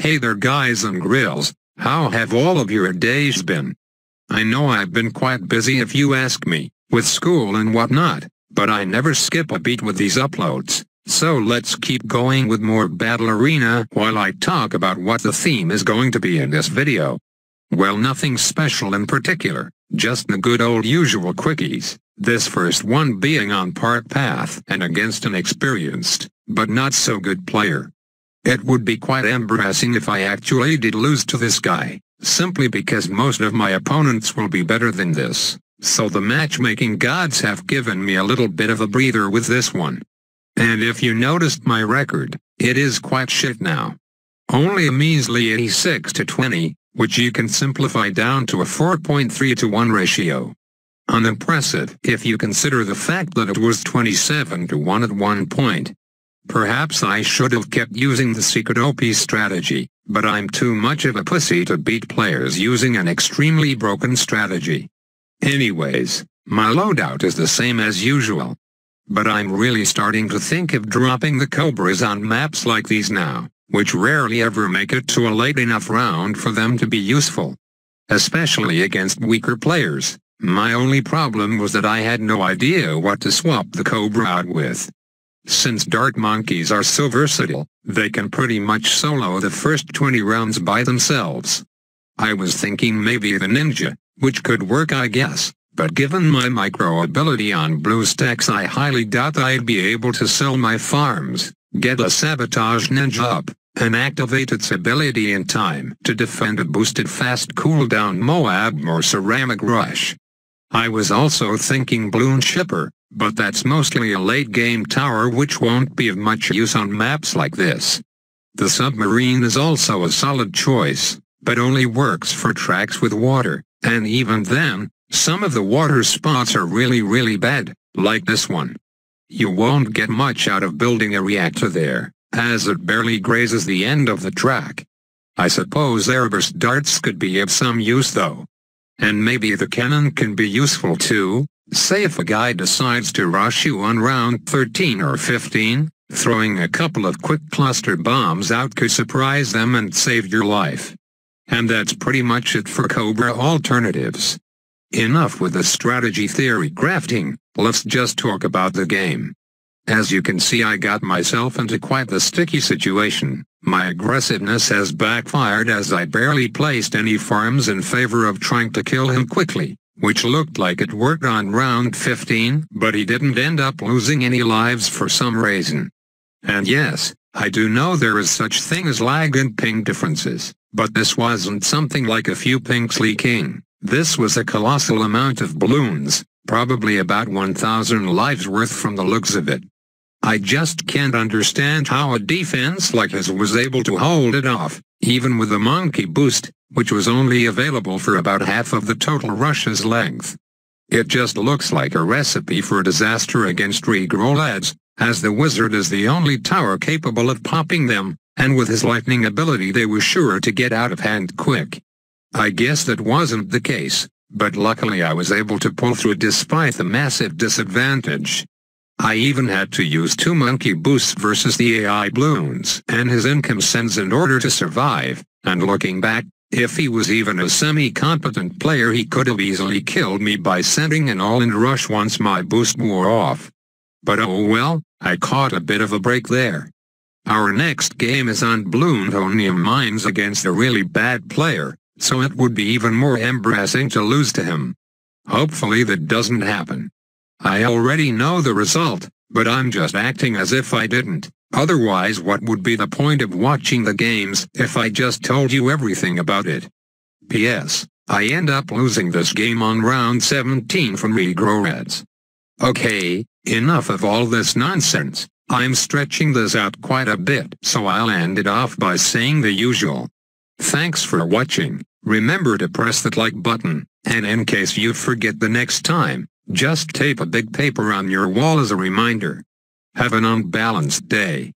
Hey there guys and grills, how have all of your days been? I know I've been quite busy if you ask me, with school and whatnot, but I never skip a beat with these uploads, so let's keep going with more Battle Arena while I talk about what the theme is going to be in this video. Well, nothing special in particular, just the good old usual quickies, this first one being on part path and against an experienced, but not so good player. It would be quite embarrassing if I actually did lose to this guy, simply because most of my opponents will be better than this, so the matchmaking gods have given me a little bit of a breather with this one. And if you noticed my record, it is quite shit now. Only a measly 86-20, which you can simplify down to a 4.3-1 ratio. Unimpressive if you consider the fact that it was 27-1 at one point. Perhaps I should have kept using the secret OP strategy, but I'm too much of a pussy to beat players using an extremely broken strategy. Anyways, my loadout is the same as usual. But I'm really starting to think of dropping the Cobras on maps like these now, which rarely ever make it to a late enough round for them to be useful. Especially against weaker players. My only problem was that I had no idea what to swap the Cobra out with. Since dart monkeys are so versatile, they can pretty much solo the first 20 rounds by themselves. I was thinking maybe the ninja, which could work I guess, but given my micro ability on blue stacks I highly doubt I'd be able to sell my farms, get a sabotage ninja up, and activate its ability in time to defend a boosted fast cooldown Moab or ceramic rush. I was also thinking Bloon shipper, but that's mostly a late-game tower which won't be of much use on maps like this. The submarine is also a solid choice, but only works for tracks with water, and even then, some of the water spots are really bad, like this one. You won't get much out of building a reactor there, as it barely grazes the end of the track. I suppose airburst darts could be of some use though. And maybe the cannon can be useful too. Say if a guy decides to rush you on round 13 or 15, throwing a couple of quick cluster bombs out could surprise them and save your life. And that's pretty much it for Cobra alternatives. Enough with the strategy theory crafting, let's just talk about the game. As you can see, I got myself into quite the sticky situation. My aggressiveness has backfired as I barely placed any farms in favor of trying to kill him quickly, which looked like it worked on round 15, but he didn't end up losing any lives for some reason. And yes, I do know there is such thing as lag and ping differences, but this wasn't something like a few pings leaking. This was a colossal amount of balloons, probably about 1,000 lives worth from the looks of it. I just can't understand how a defense like his was able to hold it off, even with the monkey boost, which was only available for about half of the total rush's length. It just looks like a recipe for disaster against regrow lads, as the wizard is the only tower capable of popping them, and with his lightning ability they were sure to get out of hand quick. I guess that wasn't the case, but luckily I was able to pull through despite the massive disadvantage. I even had to use 2 monkey boosts versus the AI Bloons and his income sends in order to survive, and looking back, if he was even a semi-competent player he could have easily killed me by sending an all-in rush once my boost wore off. But oh well, I caught a bit of a break there. Our next game is on Bloons mines against a really bad player, so it would be even more embarrassing to lose to him. Hopefully that doesn't happen. I already know the result, but I'm just acting as if I didn't. Otherwise, what would be the point of watching the games if I just told you everything about it? P.S. I end up losing this game on round 17 from regrow reds. Okay, enough of all this nonsense. I'm stretching this out quite a bit, so I'll end it off by saying the usual. Thanks for watching. Remember to press that like button, and in case you forget the next time, just tape a big paper on your wall as a reminder. Have an unbalanced day.